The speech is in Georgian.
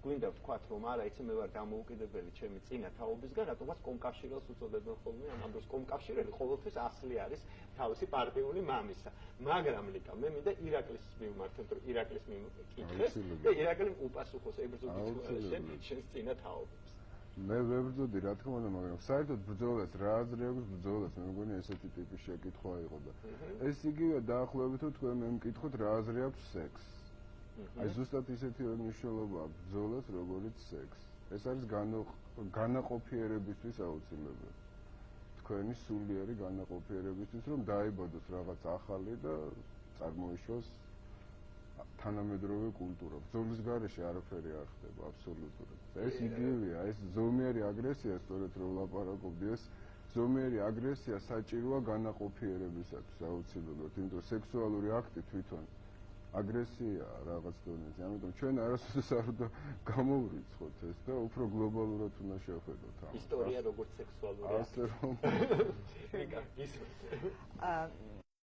გვინდა ვთქვათ, რომ არა, იცი მე ვარ დამოუკიდებელი ჩემი წინა თაობისგან, რატომაც კომკავშირელს უწოდებენ ხოლმე, ამ დროს კომკავშირელი ყოველთვის ასლი არის თავისი პარტიული მამისა. მაგრამ ლიკა, მე მინდა ირაკლის მიმართოთ, რომ ირაკლის მიკითხეს და ირაკლიმ უპასუხოს ებრძოდი შენს წინა თაობებს. მე ვებრძოდი, რა თქმა უნდა, მაგრამ საერთოდ ბრძოლას რა აზრი აქვს ბრძოლას, მე მგონი ესეთი ტიპის შეკითხვა იყო და ეს იგივე დაახლოებით თუ თქვენ მე მკითხოთ რა აზრი აქვს სექსს. აი ზუსტად ისეთი მნიშვნელობა აქვს ბრძოლას, როგორც სექსს. ეს არის განაყოფიერებისთვის აუცილებელი. თქვენი სულიერი განაყოფიერებისთვის, რომ დაიბადოს რაღაც ახალი და წარმოიშოს თანამედროვე კულტურა. ბრძოლის გარეშე არაფერი არ ხდება აბსოლუტურად. ეს იგივეა, ეს ზომიერი აგრესია, სწორედ რომ ლაპარაკობდი, ეს ზომიერი აგრესია საჭიროა განაყოფიერებისათვის აუცილებლად, იმიტომ რომ სექსუალური აქტი თვითონ აგრესიაა რაღაც დონეზე. ამიტომ ჩვენ არასოდეს არ უნდა გამოვრიცხოთ ეს და უფრო გლობალურად უნდა შევხედოთ ამას. ისტორია როგორც სექსუალური ასე რომ